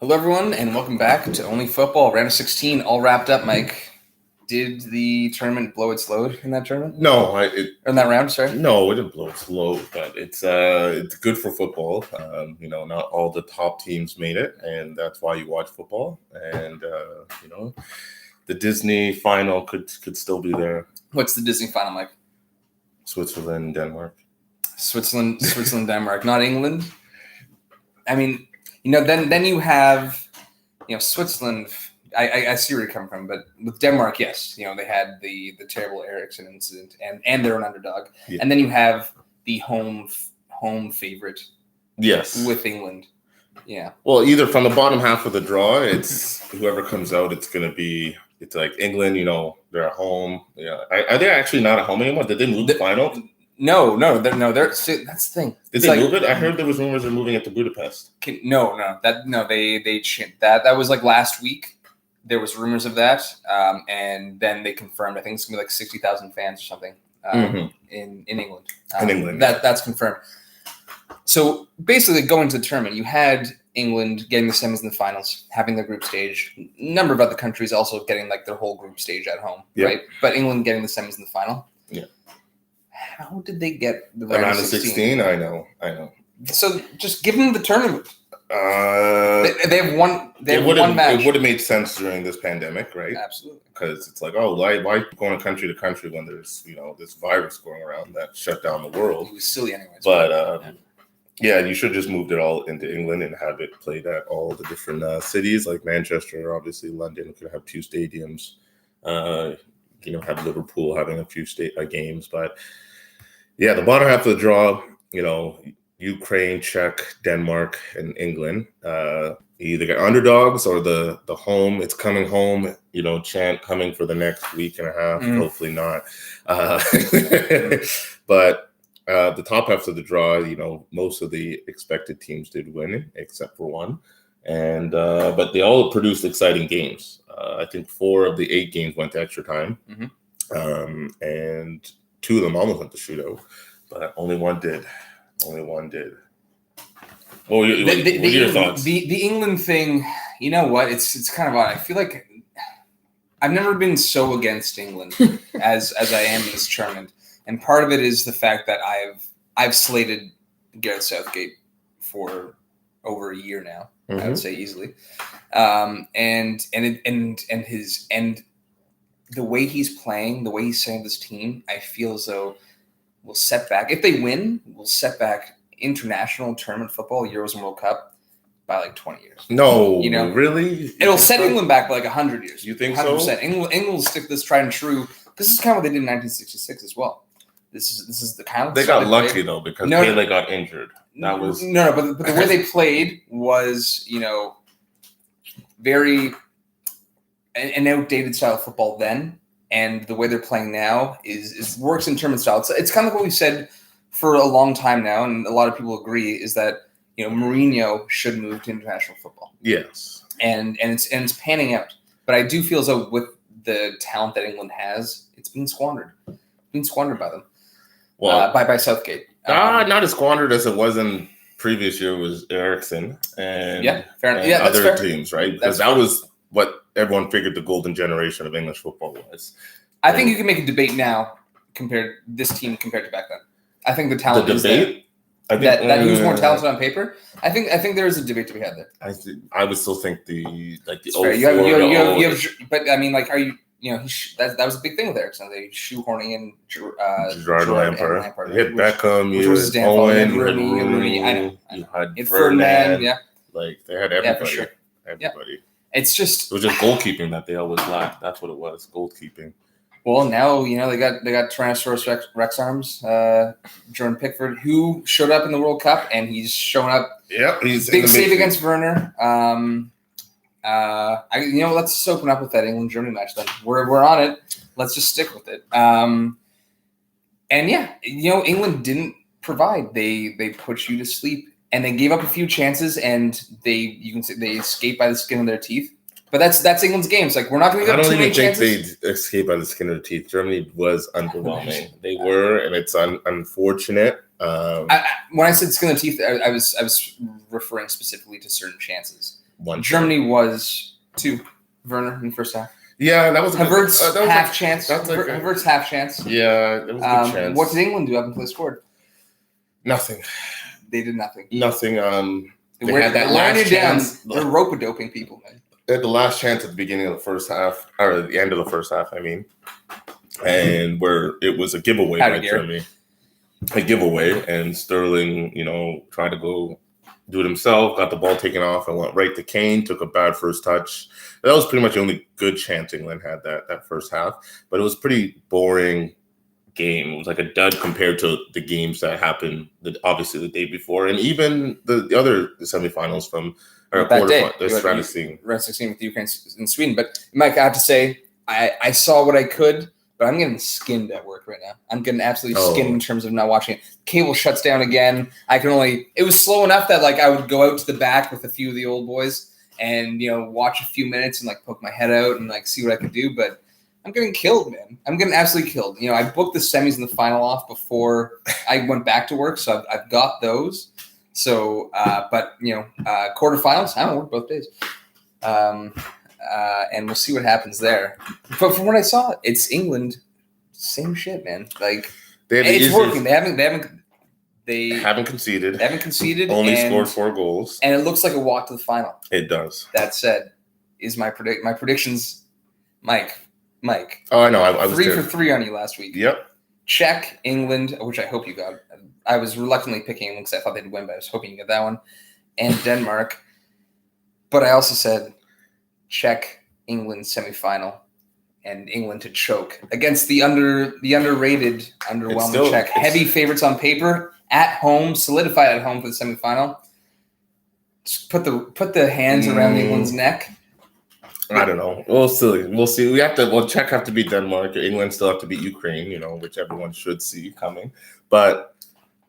Hello, everyone, and welcome back to Only Football. Round of 16, all wrapped up, Mike. Did the tournament blow its load in that tournament? No, In that round, sorry? No, it didn't blow its load, but it's good for football. Not all the top teams made it, and that's why you watch football. And the Disney final could still be there. What's the Disney final, Mike? Switzerland, Denmark. Switzerland, Denmark, not England. I mean, then you have, Switzerland. I see where you're coming from, but with Denmark, yes, they had the terrible Ericsson incident, and they're an underdog, Yeah. and then you have the home favorite, Yes, with England. Yeah. Well, either from the bottom half of the draw, it's whoever comes out. It's like England. They're at home. Yeah, are they actually not at home anymore? Did they move the final? No. They're that's the thing. Did they move it? I heard there was rumors of moving it to Budapest. They that was like last week. There was rumors of that, and then they confirmed. I think it's gonna be like 60,000 fans or something in England. In England, that's confirmed. So basically, going to the tournament, you had England getting the semis and the finals, having their group stage. A number of other countries also getting like their whole group stage at home, right? But England getting the semis and the final. Yeah. How did they get the round of 16? I know. So just give them the tournament. They have one. They have one match. It would have made sense during this pandemic, right? Absolutely. Because it's like, why going country to country when there's this virus going around that shut down the world? It was silly, anyways. But you should just moved it all into England and have it played at all the different cities, like Manchester, obviously London could have two stadiums. Have Liverpool having a few games, but yeah, the bottom half of the draw, Ukraine, Czech, Denmark, and England. You either get underdogs or the home. It's coming home. Chant coming for the next week and a half. Hopefully not. But the top half of the draw, most of the expected teams did win, except for one. And but they all produced exciting games. I think 4 of the 8 games went to extra time, and 2 of them almost went to shootout, but only one did. Well, what are your thoughts? The England thing, you know what? It's kind of odd. I feel like I've never been so against England as I am in this tournament, and part of it is the fact that I've slated Gareth Southgate for over a year now. I would say easily, and the way he's playing, the way he's setting this team, I feel as though will set back, if they win, will set back international tournament football, Euros and World Cup, by like 20 years. No, really? It'll set England back by like 100 years. You think 100%. so? England will stick this tried and true. This is kind of what they did in 1966 as well. This is the kind of they got lucky though because Pele got injured. That was but the way they played was very an outdated style of football then. And the way they're playing now is works in tournament style. It's kind of what we've said for a long time now, and a lot of people agree, is that Mourinho should move to international football. Yes, and it's panning out. But I do feel as though with the talent that England has, it's being squandered. By them. Well, by Southgate. Not as squandered as it was in previous year was Ericsson and other teams, right? Because that was what everyone figured the golden generation of English football was. I think you can make a debate now compared to back then. I think the talent is there. That he was more talented on paper. I think there is a debate to be had there. I would still think the but I mean, like, are you? That was a big thing with Ericsson. They shoehorning in Gerard Lampard. You had Beckham, you had Owen, Rooney. I know. You had Ferdinand. Yeah, like they had everybody. Yeah, for sure. Everybody. Yeah. It was just goalkeeping that they always lacked. That's what it was, goalkeeping. Well, now they got Tyrannosaurus Rex arms, Jordan Pickford, who showed up in the World Cup, and he's showing up. Yeah, he's big save against Werner. Let's just open up with that England-Germany match then. We're on it. Let's just stick with it. England didn't provide. They put you to sleep, and they gave up a few chances, and they escaped by the skin of their teeth. But that's England's game. It's like we're not going to give up too many chances. I don't even think they escaped by the skin of their teeth. Germany was underwhelming. They were, and it's unfortunate. When I said skin of the teeth, I was referring specifically to certain chances. one. Germany was 2. Werner in the first half. Yeah, that was a Havertz half like, chance. That's like Havertz half chance. Yeah, it was a good chance. What did England do up until they scored? Nothing. They did nothing. Nothing. They had that last chance. They're rope-a-doping people, man. They had the last chance at the beginning of the first half, or the end of the first half, I mean, and where it was a giveaway by Germany. A giveaway, and Sterling, tried to go do it himself, got the ball taken off, and went right to Kane, took a bad first touch. That was pretty much the only good chance England had that first half, but it was pretty boring game. It was like a dud compared to the games that happened, obviously, the day before, and even the other semifinals from quarterfinals. Round of 16 with Ukraine and Sweden. But Mike, I have to say, I saw what I could, but I'm getting skinned at work right now. I'm getting absolutely skinned in terms of not watching it. Cable shuts down again. It was slow enough that I would go out to the back with a few of the old boys and watch a few minutes and poke my head out and see what I could do, but I'm getting killed, man. I'm getting absolutely killed. I booked the semis and the final off before I went back to work, so I've got those. So, but quarterfinals, I don't work both days, and we'll see what happens there. But from what I saw, it's England, same shit, man. It's working. They haven't conceded. Only scored 4 goals, and it looks like a walk to the final. It does. That said, is my predictions, Mike. Oh, I know. I was 3 for 3 on you last week. Yep. Czech, England, which I hope you got. I was reluctantly picking England because I thought they'd win, but I was hoping you get that one. And Denmark. But I also said Czech, England semifinal, and England to choke against the underrated, underwhelming Czech. Heavy favorites on paper, at home, solidified at home for the semifinal. Just put the hands around England's neck. I don't know. We'll see. Czech have to beat Denmark. England still have to beat Ukraine, which everyone should see coming. But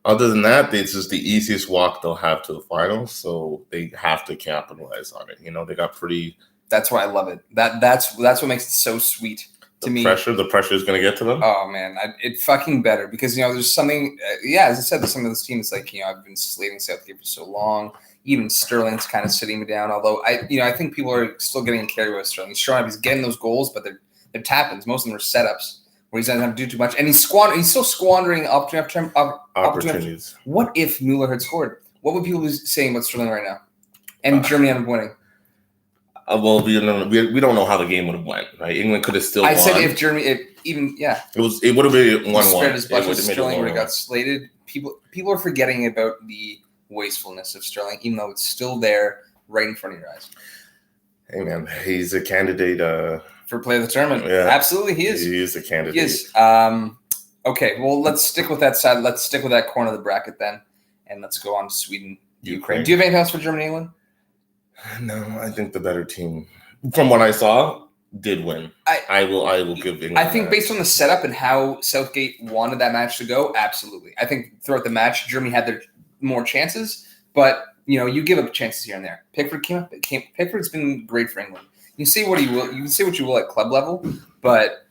other than that, it's just the easiest walk they'll have to the finals. So they have to capitalize on it. They got pretty. That's why I love it. That's what makes it so sweet to me. The pressure is going to get to them. Oh man, it fucking better because there's something. As I said, there's some of this team. It's I've been slating Southgate for so long. Even Sterling's kind of sitting me down. Although I think people are still getting carried away with Sterling. He's showing up. He's getting those goals, but they're tap-ins. Most of them are setups where he doesn't have to do too much, and he's still squandering opportunities. What if Mueller had scored? What would people be saying about Sterling right now? And Germany ended up winning. Well, we don't know how the game would have went. Right? England could have still. I said if Germany, it would have been 1-1. Spread as much as Sterling would have got slated. People are forgetting about the wastefulness of Sterling, even though it's still there right in front of your eyes. Hey man, he's a candidate for player of the tournament. Yeah, absolutely, he is. He is a candidate. He is. Okay, well, let's stick with that side. Let's stick with that corner of the bracket then, and let's go on to Sweden, Ukraine. Do you have anything else for Germany, England? No, I think the better team, from what I saw, did win. I will give England. I think based on the setup and how Southgate wanted that match to go, absolutely. I think throughout the match, Germany had their more chances, but you give up chances here and there. Pickford's been great for England. You can say what you will at club level, but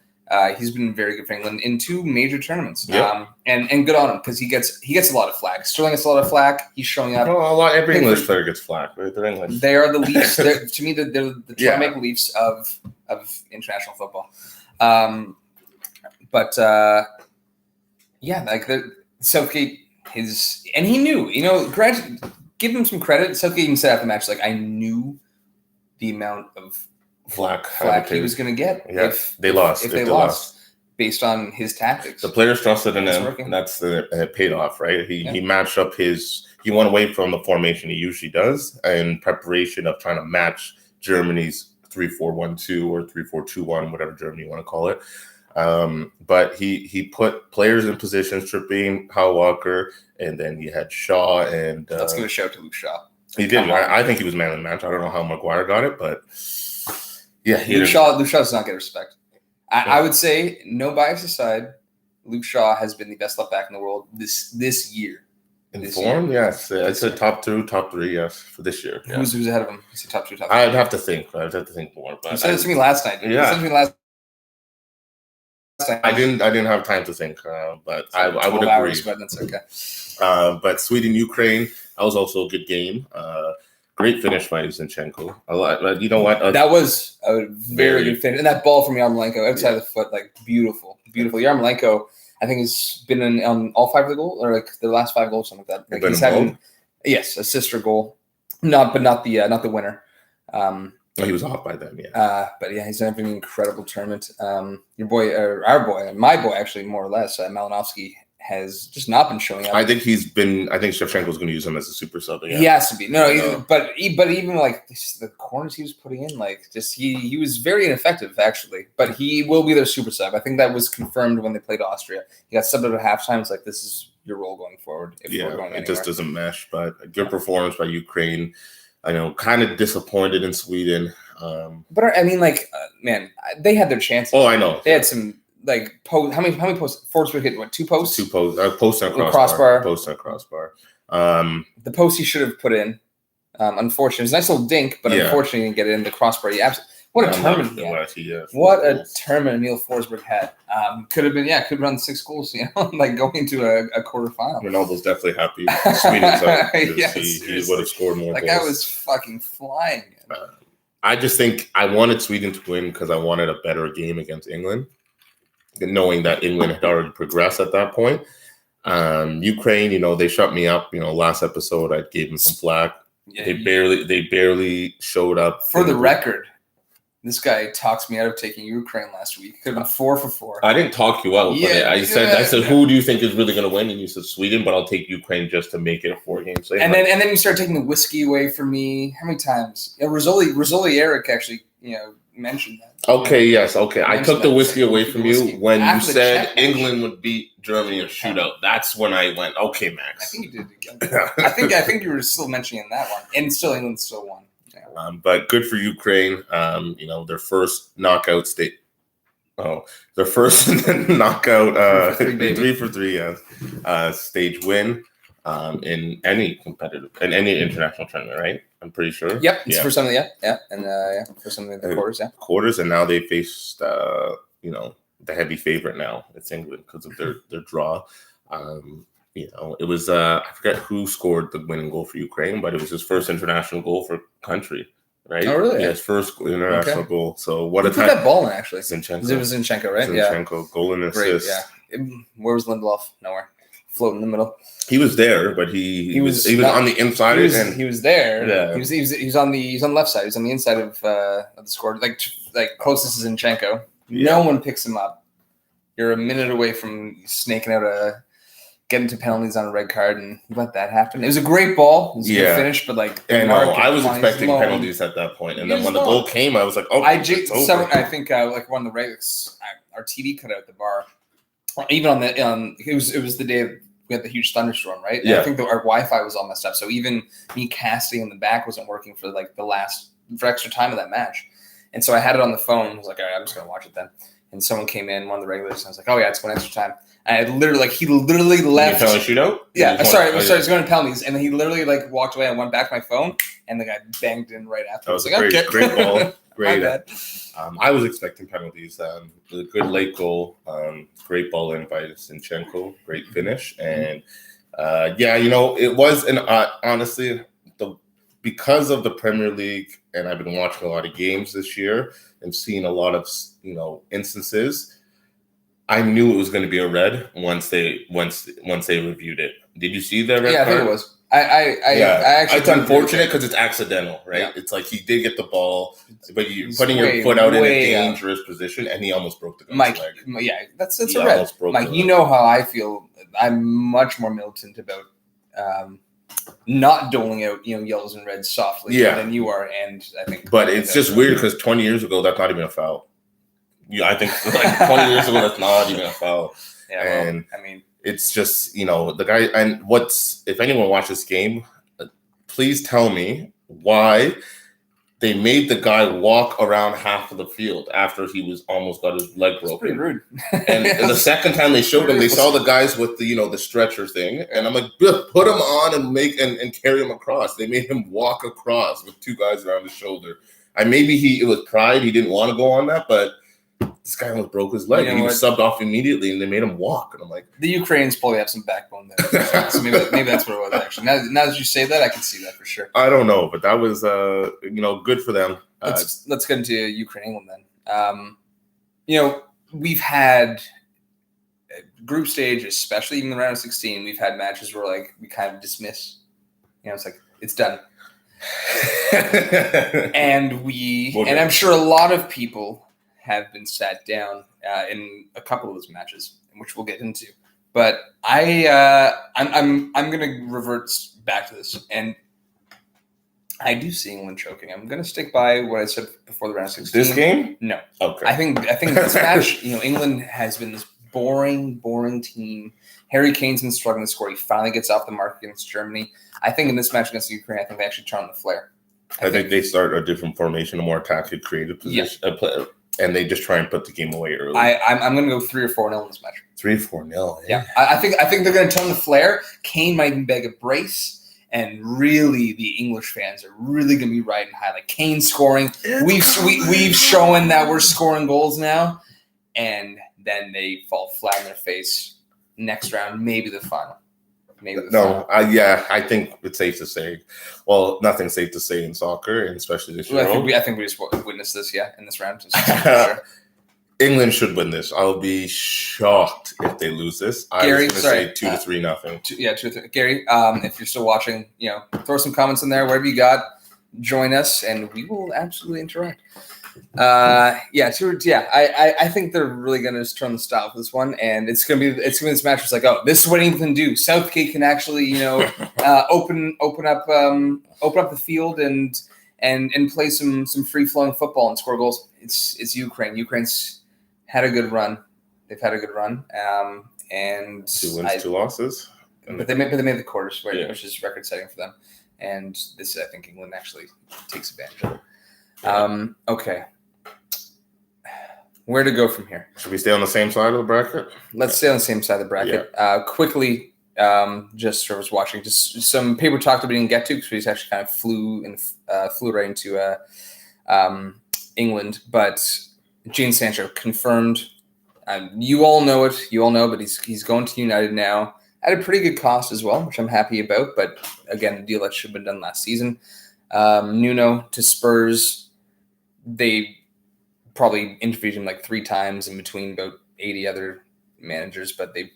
he's been very good for England in 2 major tournaments. Yep. And good on him because he gets a lot of flack. Sterling gets a lot of flack. He's showing up. Well, every English player gets flack, right? They're English. They are the Leafs. To me, they're the Toronto Leafs of international football. Southgate. And he knew, give him some credit. Southgate even said after the match, I knew the amount of flack he was going to get if they lost, based on his tactics. The players trusted in him, and that's it paid off, right? He matched up he went away from the formation he usually does in preparation of trying to match Germany's 3-4-1-2 or 3-4-2-1, whatever Germany you want to call it. But he put players in positions, Tripping, Kyle Walker, and then he had Shaw and let's give a shout to Luke Shaw. He did. I think he was man of the match. I don't know how Maguire got it, but yeah, Luke Shaw does not get respect. I would say, no bias aside, Luke Shaw has been the best left back in the world this year. In form, yes. I'd say top 2, top 3, yes, for this year. Yeah. Who's ahead of him? Is he top 2, top 3? I'd have to think more. But you said it to me last night. Yeah. You said it to me last night. I didn't have time to think, but I would agree. But that's okay. But Sweden, Ukraine, that was also a good game. Great finish by Zinchenko. You know what? That was a very good finish. And that ball from Yarmolenko outside of the foot, like beautiful. Yarmolenko, I think, has been on all 5 of the goals, or like the last 5 goals, something like that. Like he's having, assist or goal, but not the winner. He was off by then, yeah. But yeah, he's having an incredible tournament. Your boy, or our boy, my boy, actually, more or less, Malinovsky, has just not been showing up. I think Shevchenko's going to use him as a super sub again. He has to be. But even like the corners he was putting in, like just he was very ineffective actually. But he will be their super sub. I think that was confirmed when they played Austria. He got subbed at halftime. It's like, this is your role going forward. If we're going anywhere. Just doesn't mesh. But a good performance by Ukraine. I know, kind of disappointed in Sweden. But I mean, like, man, they had their chances. Oh, I know. They had some. Like, how many posts? Forsberg hit what? 2 posts? 2 posts. Post and a crossbar. Post and a crossbar. The post he should have put in. Unfortunately, it was a nice little dink, but unfortunately, he didn't get it in the crossbar. What a tournament! What a tournament Emil Forsberg had. Could have been on 6 goals. Like going into a quarterfinal. Ronaldo's definitely happy. Sweden, he would have scored more. Like, goals. I was fucking flying. I just think I wanted Sweden to win because I wanted a better game against England. Knowing that England had already progressed at that point. Ukraine, they shut me up. Last episode I gave them some flack. Yeah, they barely showed up. For the record, this guy talks me out of taking Ukraine last week. Could have been 4 for 4. I didn't talk you out, but I said, who do you think is really going to win? And you said Sweden, but I'll take Ukraine just to make it a 4-game slate. And then you start taking the whiskey away from me. How many times? Rizzoli Eric actually, mentioned that. Okay, yes, okay. I took the whiskey away from you when you said England would beat Germany in a shootout. That's when I went, okay, Max. I think you did it again. I think you were still mentioning that one, and still England still won. Yeah. But good for Ukraine. Their first knockout state. Their first knockout 3 for 3, yes. Stage win. In any international tournament, right? I'm pretty sure. Yep, it's for some of for some of the quarters, quarters, and now they faced the heavy favorite now. It's England because of their draw. It was I forget who scored the winning goal for Ukraine, but it was his first international goal for country, right? Oh, really? Yeah, his first international goal. So what a time! Put that ball in actually. Zinchenko. It was Zinchenko, right? Zinchenko, goal and assist. Yeah. Where was Lindelof? Nowhere. Floating in the middle. He was there, but he was on the inside. He was there. Yeah. He was on the left side. He was on the inside of the score, like closest to Zinchenko. Yeah. No one picks him up. You're a minute away from snaking out getting to penalties on a red card, and you let that happen. It was a great ball. It was a good finish, but I was expecting penalties at that point, and then when the goal came, I was like, "Oh, I think one of the Reddits, our TV cut out the bar. Even on the it was the day we had the huge thunderstorm, right? And I think our Wi-Fi was all messed up, so even me casting in the back wasn't working for for extra time of that match. And so I had it on the phone. I was like, all right, I'm just gonna watch it then. And someone came in, one of the regulars, and I was like, oh yeah, it's going extra time. And he literally left. You shootout? Yeah, sorry, it's going to penalties, and then he literally walked away and went back to my phone, and the guy banged in right after. That was a great ball. Great. I was expecting penalties. A good late goal. Great ball in by Zinchenko. Great finish. And it was honestly because of the Premier League, and I've been watching a lot of games this year and seeing a lot of instances. I knew it was going to be a red once they reviewed it. Did you see the red card? Yeah, I think it was. I actually. It's unfortunate because it's accidental, right? Yeah. It's like he did get the ball, but you're putting your foot out in a dangerous position, and he almost broke the guy's leg. Yeah, that's a red. Mike, you know how I feel. I'm much more militant about not doling out yellows and reds softly than you are, and I think. But it's just weird because 20 years ago, that's not even a foul. Yeah, I think 20 years ago, that's not even a foul. Yeah, and I mean. It's just, the guy, and if anyone watched this game, please tell me why they made the guy walk around half of the field after he was almost got his leg broken. Pretty rude. And the second time they showed him, they saw the guys with the stretcher thing, and I'm like, put him on and carry him across. They made him walk across with 2 guys around his shoulder. And maybe it was pride, he didn't want to go on that, but this guy almost broke his leg. And he was subbed off immediately, and they made him walk. And I'm like, the Ukrainians probably have some backbone there. So maybe that's what it was actually. Now that you say that, I can see that for sure. I don't know, but that was good for them. Let's get into Ukraine, England then. We've had group stage, especially even the round of 16. We've had matches where like we kind of dismiss. It's like it's done. and I'm sure a lot of people have been sat down in a couple of those matches, which we'll get into. But I'm going to revert back to this, and I do see England choking. I'm going to stick by what I said before the round of 16. This game? No. Okay. I think this match, England has been this boring team. Harry Kane's been struggling to score. He finally gets off the mark against Germany. I think in this match against Ukraine, I think they actually turn on the flare. I think they start a different formation, a more attacking, creative position, and they just try and put the game away early. I'm going to go 3 or 4-0 in this match. 3-4-0. Yeah, I think they're going to turn the flare. Kane might even beg a brace, and really the English fans are really going to be riding high. Like Kane scoring, we've shown that we're scoring goals now, and then they fall flat on their face. Next round, maybe the final. I think it's safe to say. Well, nothing's safe to say in soccer, and especially this year. I think we just witnessed this, in this round. Sure. England should win this. I'll be shocked if they lose this. Gary, I was going to say 2-3-0. 2-3. Gary, if you're still watching, throw some comments in there. Whatever you got, join us, and we will absolutely interact. I think they're really going to just turn the style for this one, and it's going to be this match. It's like, oh, this is what England can do. Southgate can actually, open up the field and play some free flowing football and score goals. It's Ukraine. Ukraine's had a good run. They've had a good run, and 2 wins, 2 losses. But they made the quarters, which is record setting for them. And this, I think, England actually takes advantage of it. Okay. Where to go from here? Should we stay on the same side of the bracket? Let's stay on the same side of the bracket. Yeah. Quickly, just I was watching just some people talked about we didn't get to because we just actually kind of flew right into England. But Jadon Sancho confirmed. You all know it. But he's going to United now at a pretty good cost as well, which I'm happy about. But again, the deal that should have been done last season. Nuno to Spurs. They probably interviewed him like 3 times in between about 80 other managers, but they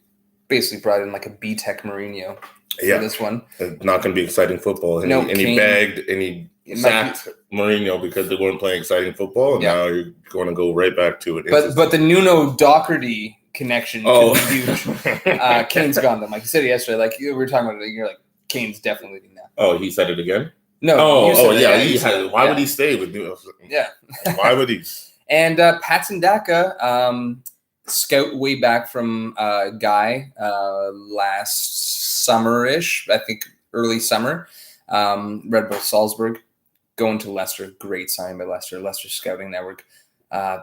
basically brought in like a B-Tech Mourinho for this one. Not going to be exciting football. And he begged and he sacked Mourinho because they weren't playing exciting football, and now you're going to go right back to it. But the Nuno Doherty connection could be huge. Kane's gone, though. Like you said yesterday, like we were talking about it, you're like, Kane's definitely leaving now. Oh, he said it again? No. Why would he stay with Nuno? Yeah. Why would he? And Patson Daka, scout way back from Guy last summer-ish, I think early summer. Red Bull Salzburg, going to Leicester. Great sign by Leicester. Leicester Scouting Network.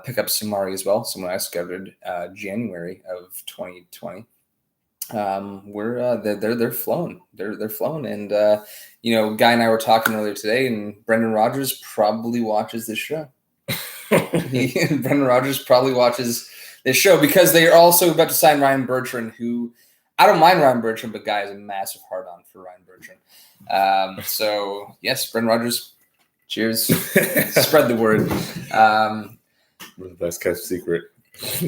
Pick up Samari as well, someone I scouted January of 2020. They're flowing. They're flowing, and Guy and I were talking earlier today, and Brendan Rodgers probably watches this show. Brendan Rodgers probably watches this show because they are also about to sign Ryan Bertrand, who I don't mind Ryan Bertrand, but Guy is a massive hard-on for Ryan Bertrand. So yes, Brendan Rodgers, cheers, spread the word. The best kept secret. I'm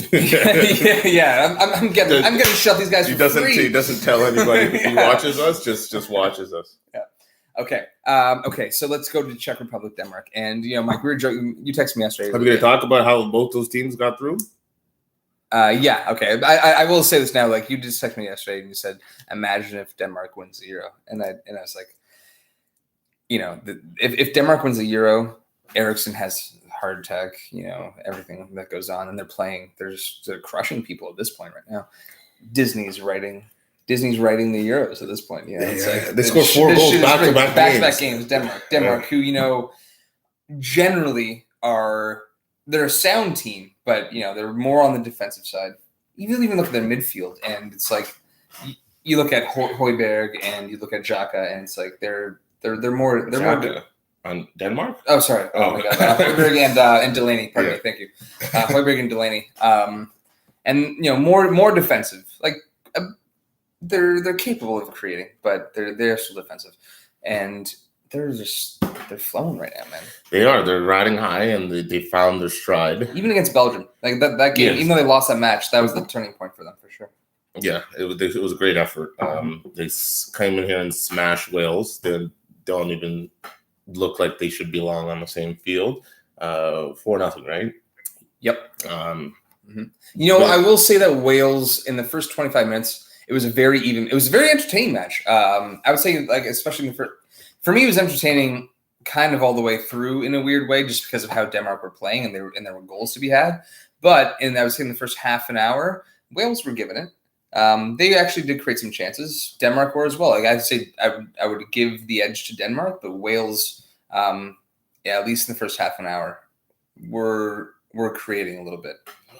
getting to shut these guys. He doesn't tell anybody he watches us. Just watches us. Yeah. Okay. So let's go to Czech Republic, Denmark, and Mike, we were joking. You texted me yesterday. Are we going to talk about how both those teams got through? Yeah. Okay. I will say this now. Like you just texted me yesterday, and you said, "Imagine if Denmark wins the Euro," and I was like, if Denmark wins the Euro, Eriksson has heart attack, everything that goes on, and they're crushing people at this point right now. Disney's writing the Euros at this point. They scored 4 goals back-to-back games. Denmark, who generally they're a sound team, but they're more on the defensive side. You even look at their midfield, and it's like you look at Højbjerg and you look at Xhaka, and it's like they're more. On Denmark? Oh, sorry. Oh my God. Højbjerg and Delaney. Pardon me. Thank you. Højbjerg and Delaney. And more defensive. Like they're capable of creating, but they're still defensive, and they're flowing right now, man. They are. They're riding high, and they found their stride. Even against Belgium, like that game. Yes. Even though they lost that match, that was the turning point for them for sure. Yeah, it was a great effort. They came in here and smashed Wales. They don't even look like they should belong on the same field. 4-0, right? Yep. I will say that Wales in the first 25 minutes, it was a very entertaining match. I would say, like, especially for me, it was entertaining kind of all the way through in a weird way, just because of how Denmark were playing and there were goals to be had. But I would say in the first half an hour, Wales were giving it. They actually did create some chances. Denmark were as well. Like I'd say, I would give the edge to Denmark, but Wales, at least in the first half an hour, were creating a little bit.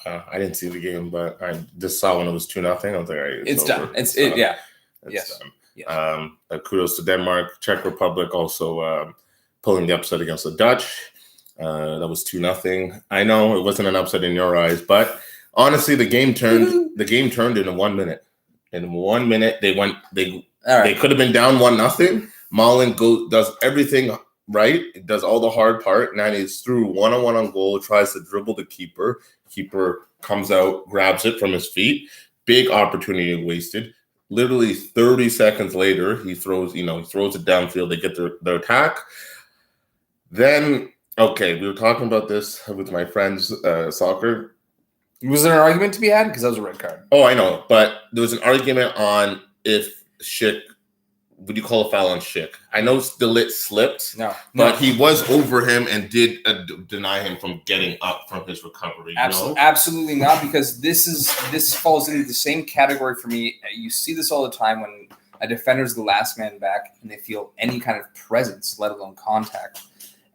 I didn't see the game, but I just saw when it was 2-0. I was like, all right, it's done. It's done. Yes. Kudos to Denmark. Czech Republic also pulling the upset against the Dutch. That was 2-0. I know it wasn't an upset in your eyes, but honestly, the game turned. The game turned in 1 minute. In 1 minute, they could have been down 1-0. Mullen does everything right. It does all the hard part. Now he's through one-on-one on goal. Tries to dribble the keeper. Keeper comes out, grabs it from his feet. Big opportunity wasted. Literally 30 seconds later, he throws it downfield. They get their attack. Then, okay, we were talking about this with my friends, soccer. Was there an argument to be had? Because that was a red card. Oh, I know. But there was an argument on if Schick, would you call a foul on Schick? I know De Ligt slipped, but he was over him and did deny him from getting up from his recovery. Absolutely not, because this falls into the same category for me. You see this all the time when a defender's the last man back and they feel any kind of presence, let alone contact,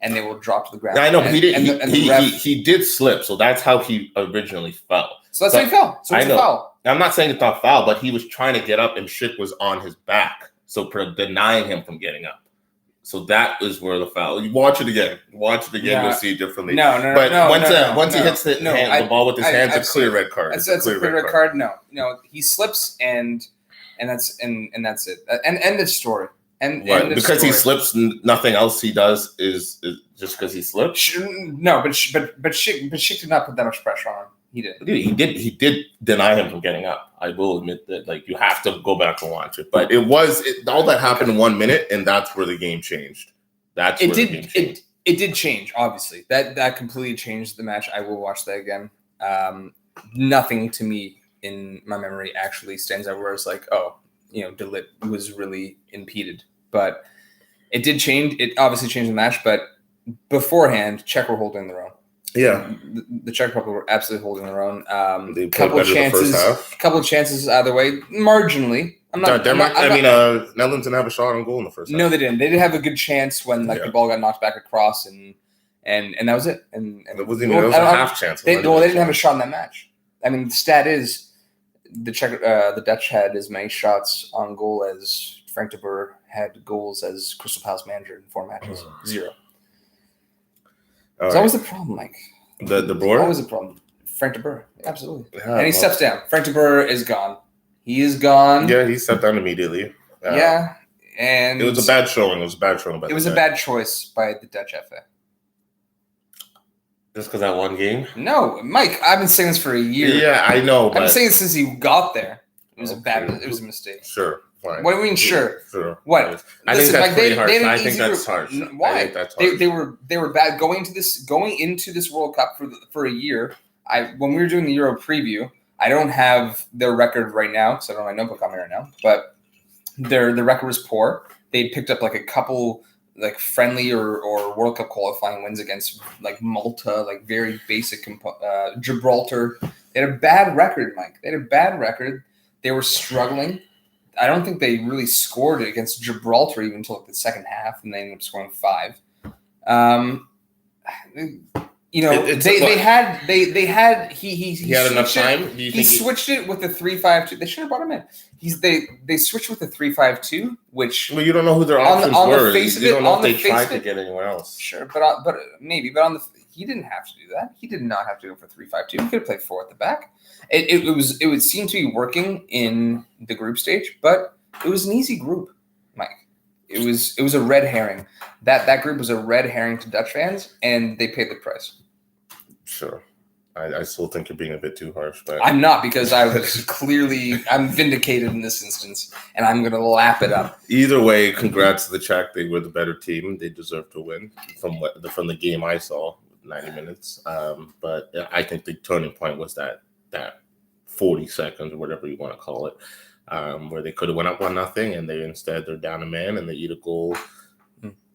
and they will drop to the ground. I know, but he did slip, so that's how he originally fell. So that's how he fell. So it's a foul. I'm not saying it's not foul, but he was trying to get up and Schick was on his back. So denying him from getting up. So that is where the foul. You watch it again. You'll see it differently. Once he hits the ball with his hands, it's a clear red card. It's a clear red card. No, he slips and that's it. And end of story. Because he slips, nothing else he does is just because he slips. No, but Schick did not put that much pressure on him. He did. He did deny him from getting up. I will admit that. Like, you have to go back and watch it. But all that happened in 1 minute, and that's where the game changed. It did change. Obviously, that completely changed the match. I will watch that again. Nothing to me in my memory actually stands out where it's like, De Ligt was really impeded. But it did change. It obviously changed the match. But beforehand, Czech were holding their own. Yeah, the Czech Republic were absolutely holding their own. Couple of chances either way, marginally. Netherlands didn't have a shot on goal in the first half. No, they didn't. They did have a good chance when the ball got knocked back across, and that was it. And it wasn't even a half chance. They didn't have a shot in that match. I mean, the stat is the Dutch had as many shots on goal as Frank de Boer had goals as Crystal Palace manager in 4 matches. 0. It's always the problem, Mike. The Boer? Always a problem. Frank de Boer, absolutely. Yeah, and he steps down. Frank de Boer is gone. He is gone. Yeah, he stepped down immediately. And it was a bad showing. It was a bad choice by the Dutch FA. Just because that one game? No, Mike. I've been saying this for a year. Yeah, I know. I've been saying this since he got there. It was It was a mistake. Sure. Fine. What do you mean? Sure. What? I think that's pretty harsh. I think that's harsh. Why? I think that's harsh. They were bad going into this World Cup for a year. When we were doing the Euro preview, I don't have their record right now because I don't have my notebook on me right now. But their record was poor. They picked up like a couple like friendly or World Cup qualifying wins against like Malta, like very basic Gibraltar. They had a bad record, Mike. They had a bad record. They were struggling. I don't think they really scored it against Gibraltar even until like the second half, and they ended up scoring 5. they had he had enough time. He switched it with the 3-5-2. They should have brought him in. They switched with the 3-5-2, which you don't know who their options were. You don't know if they tried to get anywhere else. Sure, but maybe. But he didn't have to do that. He did not have to go for 3-5-2. He could have played 4 at the back. It would seem to be working in the group stage, but it was an easy group, Mike. It was a red herring. That group was a red herring to Dutch fans, and they paid the price. Sure. I still think you're being a bit too harsh, but I'm not, because I'm vindicated in this instance, and I'm going to lap it up. Either way, congrats to the Czech. They were the better team. They deserve to win from the game I saw, 90 minutes. But I think the turning point was that 40 seconds or whatever you want to call it, where they could have went up 1-0, and they're down a man and they eat a goal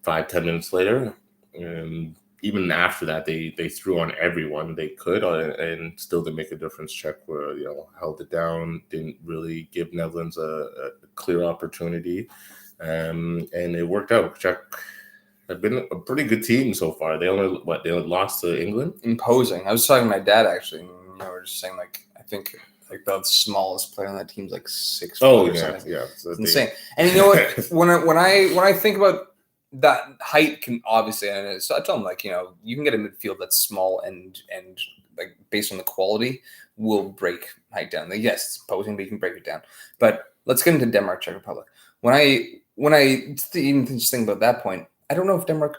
5-10 minutes later. And even after that, they threw on everyone they could, and still didn't make a difference. Czech were held it down, didn't really give Netherlands a clear opportunity, and it worked out. Czech have been a pretty good team so far. They only lost to England. Imposing. I was talking to my dad actually. And, we were just saying I think the smallest player on that team is 6'4". Oh yeah, yeah, so it's insane. And you know what? when I think about that height, can obviously, and so I tell them you can get a midfield that's small and based on the quality will break height down. Yes, it's imposing, but you can break it down. But let's get into Denmark, Czech Republic. When I even just think about that point, I don't know if Denmark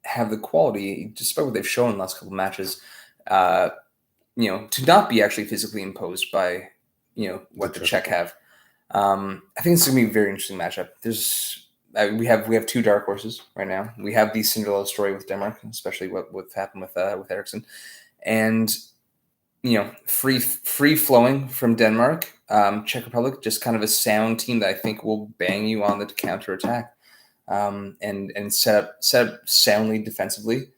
have the quality, despite what they've shown in the last couple of matches, to not be actually physically imposed by what the Czech have. I think it's gonna be a very interesting matchup. We have 2 dark horses right now. We have the Cinderella story with Denmark, especially what happened with Eriksson, and free flowing from Denmark. Czech Republic, just kind of a sound team that I think will bang you on the counter attack, and set up soundly defensively.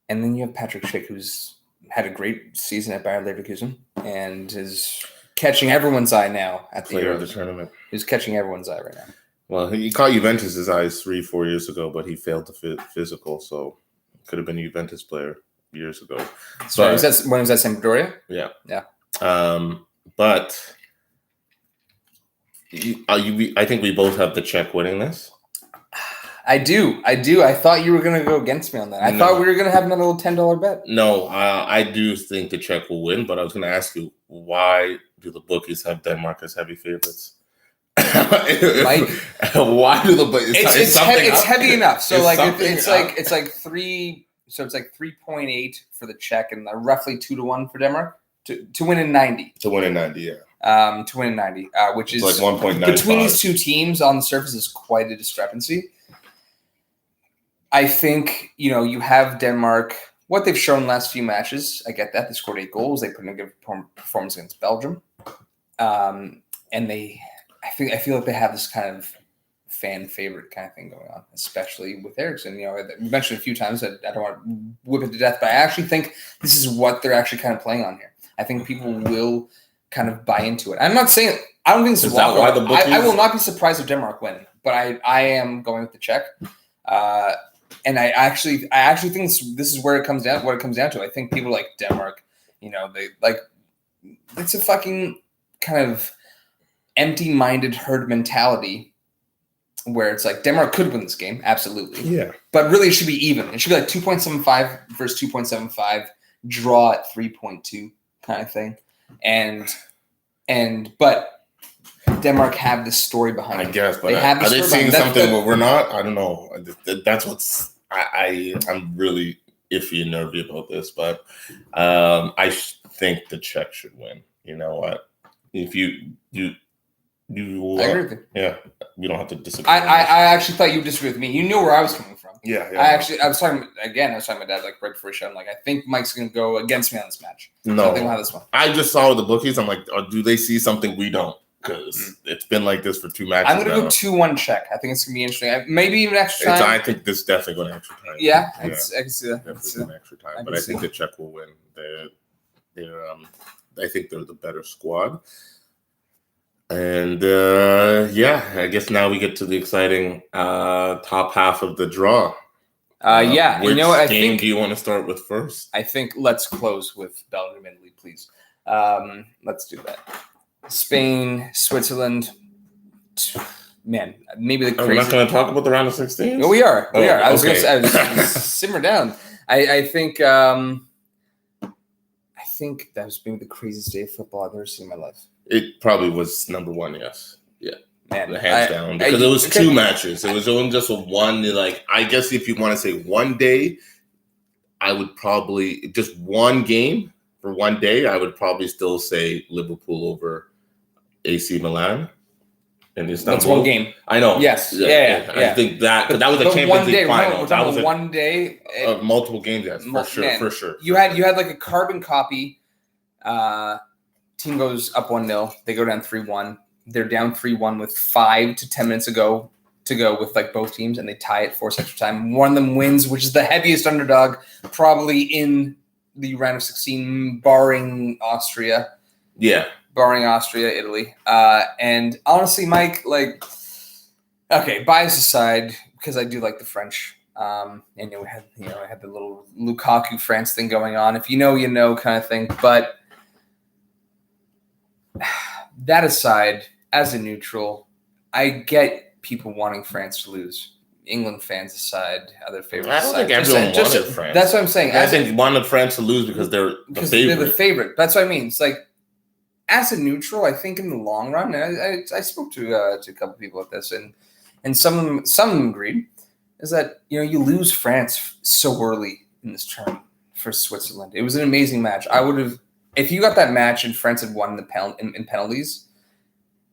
And then you have Patrick Schick, who's had a great season at Bayer Leverkusen and is catching everyone's eye now at the player of the tournament. He's catching everyone's eye right now. Well, he caught Juventus' eyes 3-4 years ago, but he failed to physical, so could have been a Juventus player years ago. So when was that Sampdoria? Yeah. Yeah. But I think we both have the Czech winning this. I do. I thought you were going to go against me on that. I thought we were going to have another little $10 bet. No, I do think the Czech will win, but I was going to ask you, why do the bookies have Denmark as heavy favorites? Mike, why do the bookies? It's heavy enough. So it's like 3. So it's like 3.8 for the Czech and roughly 2-1 for Denmark to win in 90. To win in 90, yeah. To win in 90, which is like 1.9 between these two teams on the surface is quite a discrepancy. I think you have Denmark. What they've shown the last few matches, I get that they scored 8 goals. They put in a good performance against Belgium, and I feel like they have this kind of fan favorite kind of thing going on, especially with Eriksson. We mentioned a few times that I don't want to whip it to death, but I actually think this is what they're actually kind of playing on here. I think people will kind of buy into it. I'm not saying I don't think this is wrong. I will not be surprised if Denmark win, but I am going with the Czech. And I actually think this is where it comes down. What it comes down to, I think people like Denmark. They it's a fucking kind of empty-minded herd mentality where it's like Denmark could win this game, absolutely. Yeah. But really, it should be even. It should be like 2.75 versus 2.75, draw at 3.2 kind of thing, but Denmark have this story behind it. I guess, but are they seeing something where we're not? I don't know. That's what's I'm really iffy and nervy about this, but I think the Czech should win. You know what? If you I agree with you. Yeah, you don't have to disagree. I actually thought you would disagree with me. You knew where I was coming from. Yeah. I was talking to my dad right before he showed. I'm like, I think Mike's going to go against me on this match. No, so I think we'll have this one. I just saw the bookies. I'm like, do they see something we don't? Because it's been like this for 2 matches. I'm going to go 2-1 Czech. I think it's going to be interesting. Maybe even extra time. I think this is definitely going to extra time. Yeah, I can see that. Definitely going extra time. But I think the Czech will win. I think they're the better squad. And I guess now we get to the exciting top half of the draw. Yeah, Which you know what? I game think do you want to start with first? I think let's close with Belgium, Italy, please. Let's do that. Spain, Switzerland. Man, maybe the We're not crazy. going to talk about the round of 16? No, we are. We are. I was okay. going to say, simmer down. I think that was maybe the craziest day of football I've ever seen in my life. It probably was number one, yes. Yeah. Man, hands down. Because it was two matches. It was only just one. Like, I guess if you want to say one day, I would probably, just one game for one day, I would probably still say Liverpool over AC Milan. And that's one game. I know. Yes. Yeah. I think that was a Champions League final. That was one day. Multiple games, yes, for sure. You had like a carbon copy. Team goes up 1-0. They go down 3-1. They're down 3-1 with 5 to 10 minutes to go with like both teams, and they tie it, force extra time. One of them wins, which is the heaviest underdog probably in the round of 16, barring Austria. Yeah. Barring Austria, Italy. And honestly, Mike, like, okay, bias aside, because I do like the French. And I had the little Lukaku France thing going on. If you know, you know kind of thing. But that aside, as a neutral, I get people wanting France to lose. England fans aside, other favorites. I don't think everyone wanted France. That's what I'm saying. I think wanted France to lose because they're the favorite. They're the favorite. That's what I mean. It's like, as a neutral, I think in the long run, and I spoke to a couple of people at this, and some of them agreed, is that you lose France so early in this tournament for Switzerland. It was an amazing match. I would have, if you got that match and France had won in penalties,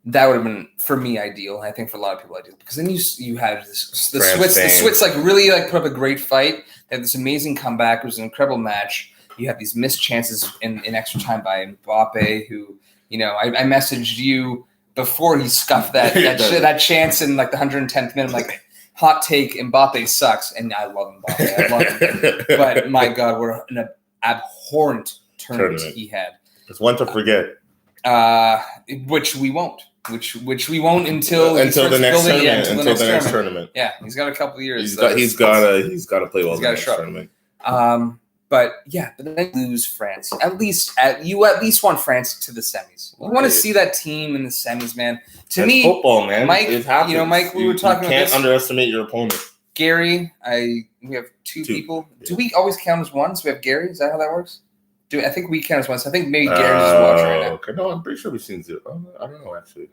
that would have been, for me, ideal. I think for a lot of people, ideal, because then you had the Swiss like really like put up a great fight. They had this amazing comeback. It was an incredible match. You had these missed chances in extra time by Mbappe, who I messaged you before he scuffed that chance in like the 110th minute. I'm like, hot take, Mbappe sucks, and I love Mbappe. I love him, but my God, what an abhorrent tournament he had. It's one to forget. Which we won't. Which we won't until the next tournament. Yeah, until the next tournament. Yeah, he's got a couple of years. He's got to play well in the next tournament. But then lose France. You at least want France to the semis. You want to see that team in the semis, man. That's football, man. Mike, it happens. Mike, we were talking about this. You can't underestimate your opponent. Gary, we have two people. Yeah. Do we always count as one? So we have Gary. Is that how that works? I think we count as one. So I think maybe Gary's just watching right now. Okay. No, I'm pretty sure we've seen 0. I don't know, actually.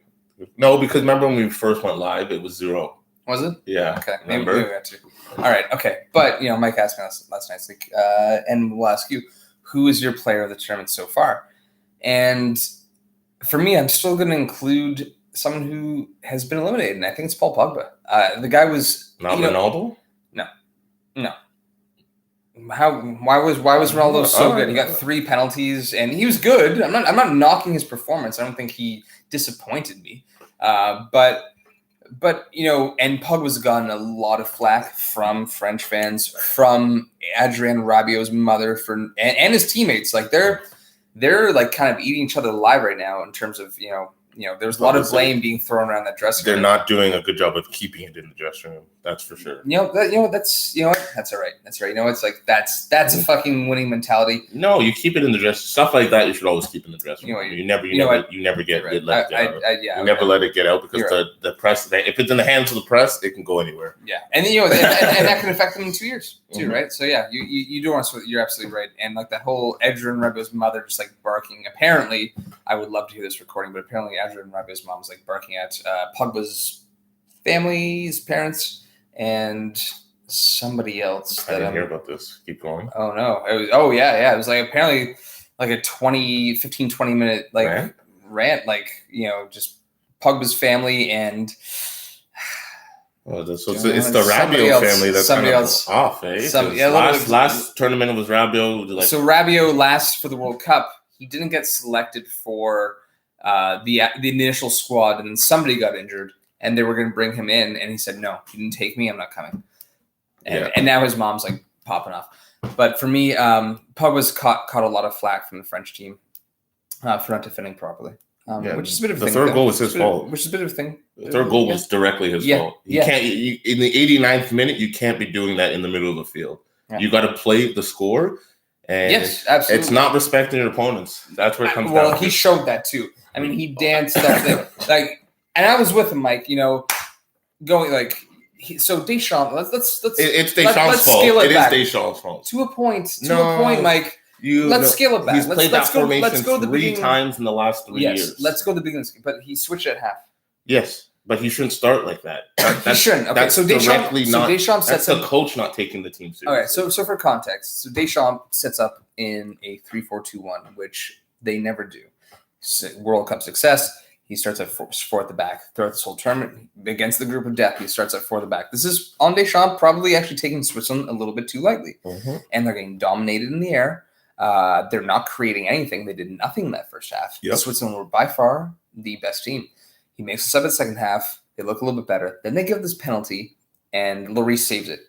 No, because remember when we first went live, it was 0. Was it? Yeah. Okay. Maybe we got to. All right. Okay. But, Mike asked me last night, and we'll ask you, who is your player of the tournament so far? And for me, I'm still going to include someone who has been eliminated, and I think it's Paul Pogba. The guy was... Not Ronaldo? No. Why was Ronaldo so good? He got 3 penalties, and he was good. I'm not knocking his performance. I don't think he disappointed me. But and Pogba's gotten a lot of flack from French fans, from Adrien Rabiot's mother, and his teammates. Like they're like kind of eating each other alive right now in terms of there's a lot of blame being thrown around that dressing room. They're not doing a good job of keeping it in the dressing room. That's for sure. That's all right. That's right. It's like that's a fucking winning mentality. No, you keep it in the dress. Stuff like that you should always keep in the dressing room. You never get right. let it get out because the press. If it's in the hands of the press, it can go anywhere. Yeah, and then and that can affect them in 2 years too, mm-hmm. right? So yeah, you do want to. You're absolutely right. And like that whole Adrien Rabiot's mother just like barking. Apparently, I would love to hear this recording, but apparently Adrien Rabiot's mom was like barking at Pogba's family's parents and somebody else. I didn't hear about this. Keep going. Oh no! It was like apparently like a 15-20 minute like rant, like just Pogba's family and. Well, it's the Rabiot family that's somebody else off. Last tournament was Rabiot. So Rabiot last for the World Cup. He didn't get selected for the initial squad, and then somebody got injured, and they were going to bring him in, and he said, "No, you didn't take me. I'm not coming." And now his mom's like popping off. But for me, Pogba's caught a lot of flack from the French team for not defending properly. which is a bit of a the thing. third goal was his fault. Which is a bit of a thing. The third goal was directly his fault. You can't in the 89th minute. You can't be doing that in the middle of the field. Yeah. You got to play the score. And yes, absolutely. It's not respecting your opponents. That's where it comes down. Well, he showed that too. I mean, he danced that thing. Like, and I was with him, Mike. You know, going like. So Deschamps, let's it's Deschamps' fault. It is Deschamps' fault. To a point, Mike. Let's scale it back. He's played that formation three times in the last 3 years. Let's go to the beginning. But he switched at half. Yes, but he shouldn't start like that. He shouldn't. Okay, that's so Deschamps sets the coach not taking the team seriously. All right, so for context, so Deschamps sets up in a 3-4-2-1, which they never do. World Cup success. He starts at four at the back throughout this whole tournament against the group of death. He starts at 4 at the back. This is on Deschamps probably actually taking Switzerland a little bit too lightly, and they're getting dominated in the air. They're not creating anything. They did nothing in that first half. Yep. Switzerland were by far the best team. He makes us up at the second half. They look a little bit better. Then they give this penalty, and Lloris saves it.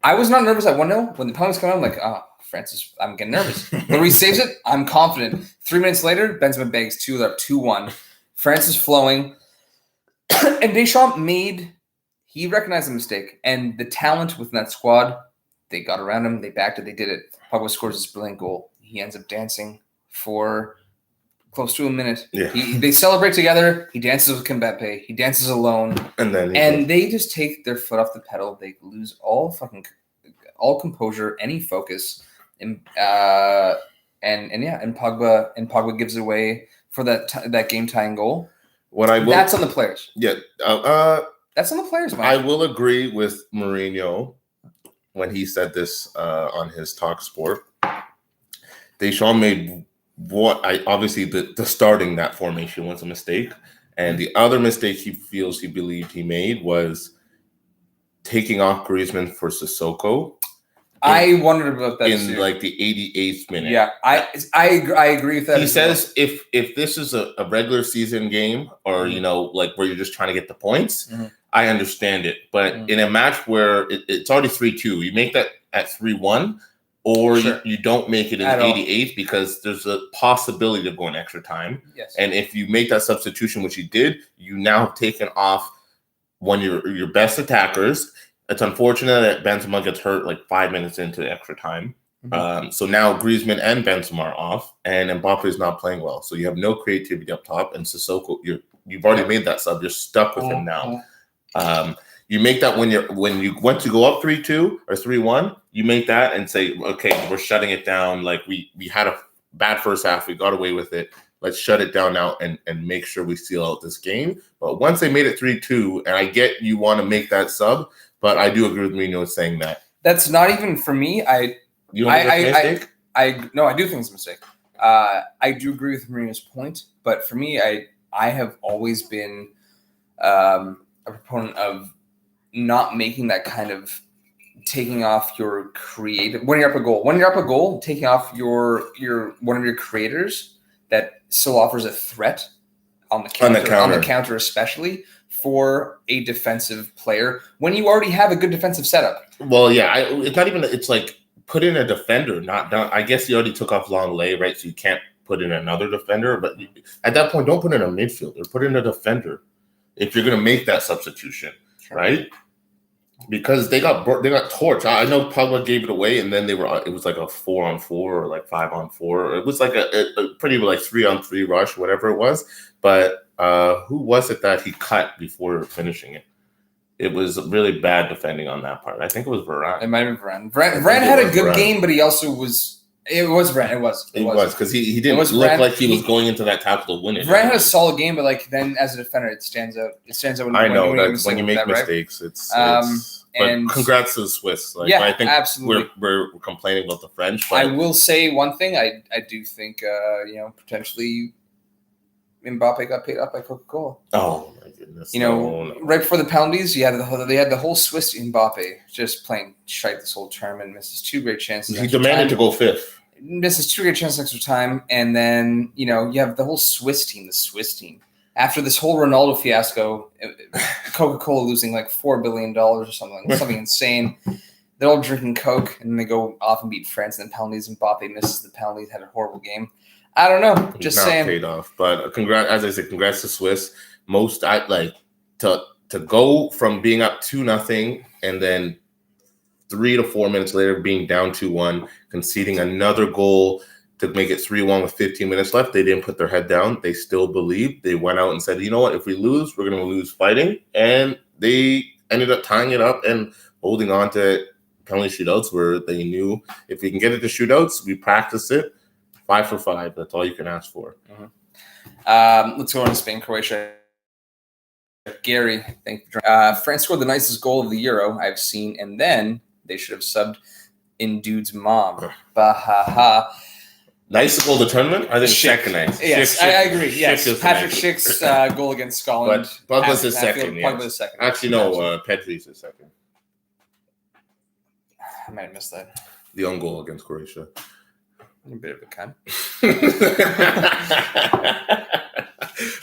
I was not nervous at 1-0. When the penalty's coming out, I'm like, Francis, I'm getting nervous. Lloris saves it. I'm confident. 3 minutes later, Benzema bags 2. They're up 2-1. France is flowing. And Deschamps he recognized the mistake. And the talent within that squad, they got around him. They backed it. They did it. Pogba scores this brilliant goal. He ends up dancing for close to a minute. Yeah. They celebrate together. He dances with Mbappe. He dances alone. And they just take their foot off the pedal. They lose all composure, any focus. And Pogba gives away for that game tying goal. That's on the players. Yeah. That's on the players, Mike. I will agree with Mourinho when he said this on his Talk Sport. Deschamps made obviously the starting that formation was a mistake. And the other mistake he believed he made was taking off Griezmann for Sissoko. I wondered about that in like the 88th minute. Yeah, I agree with that. He says if this is a regular season game or like where you're just trying to get the points, I understand it. But in a match where it's already 3-2, you make that at 3-1, or you don't make it in the 88th because there's a possibility of going extra time. Yes. And if you make that substitution, which you did, you now have taken off one of your best attackers. It's unfortunate that Benzema gets hurt like 5 minutes into extra time. So now Griezmann and Benzema are off, and Mbappe is not playing well. So you have no creativity up top, and Sissoko, you've already made that sub. You're stuck with him now. You make that when you went to go up 3-2 or 3-1. You make that and say, okay, we're shutting it down. Like we had a bad first half, we got away with it. Let's shut it down now and make sure we seal out this game. But once they made it 3-2, and I get you want to make that sub. But I do agree with Mourinho saying that. That's not even for me. You don't think it's a mistake? No, I do think it's a mistake. I do agree with Mourinho's point, but for me, I have always been a proponent of not making that kind of taking off your creative when you're up a goal, taking off your one of your creators that still offers a threat on the counter especially. For a defensive player when you already have a good defensive setup. Well, yeah, it's not even. It's like put in a defender, not down. I guess you already took off Longley, right? So you can't put in another defender. But at that point, don't put in a midfielder. Put in a defender if you're going to make that substitution, right? Because they got torched. I know Pogba gave it away, and then it was like a 4-on-4 or like 5-on-4. It was like a pretty like 3-on-3 rush, whatever it was. But who was it that he cut before finishing it? It was really bad defending on that part. I think it was Varane. It might have been Varane. Varane had a good game, but he also was. It was Varane. It was because he didn't look like he was going into that tackle to win it. Varane had a solid game, but like then as a defender, it stands out. It stands out when you make mistakes. Right? But congrats to the Swiss. I think absolutely. We're complaining about the French. But I will say one thing. I do think potentially Mbappe got paid up by Coca-Cola. Oh my goodness! Right before the penalties, they had the whole Swiss Mbappe just playing shite this whole tournament. Misses 2 great chances. He demanded to go fifth. Misses 2 great chances extra time, and then you have the whole Swiss team. The Swiss team after this whole Ronaldo fiasco, Coca-Cola losing like $4 billion or something insane. They're all drinking Coke, and then they go off and beat France in the penalties. Mbappe misses the penalties, had a horrible game. I don't know. Just not saying. paid off. But congrats, as I said, congrats to Swiss. Congrats to Swiss. To go from being up 2-0 and then 3 to 4 minutes later being down 2-1, conceding another goal to make it 3-1 with 15 minutes left. They didn't put their head down. They still believed. They went out and said, you know what? If we lose, we're going to lose fighting. And they ended up tying it up and holding on to penalty shootouts where they knew if we can get it to shootouts, we practice it. 5 for 5. That's all you can ask for. Let's go on to Spain, Croatia. Gary, thank you. France scored the nicest goal of the Euro I've seen, and then they should have subbed in Dude's mom. Bahaha. Nice goal of the tournament? I think second nice. Yes, I agree. Yes, Patrick Schick's goal against Scotland. But Pogba's his second. Pogba's second. Actually, no, Pedri's his second. I might have missed that. The own goal against Croatia. A bit of a cunt.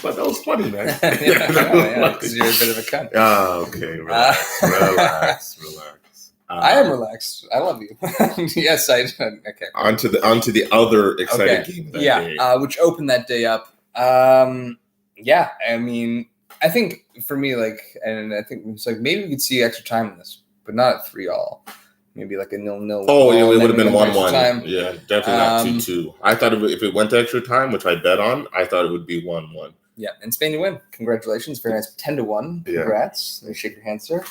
But that was funny, man. Because you're a bit of a cunt. Oh, okay. Relax. I am relaxed. I love you. Yes, I did. Okay. On to the other exciting game that day. Which opened that day up. I mean, I think for me, and I think it's maybe we could see extra time in this, but not at 3-3. Maybe like a 0-0. Oh, yeah, it would have been 1-1. Yeah, definitely not 2-2. I thought if it went to extra time, which I bet on, I thought it would be 1-1. Yeah, and Spain to win. Congratulations. Very nice. 10-1. Congrats. Let me shake your hand, sir.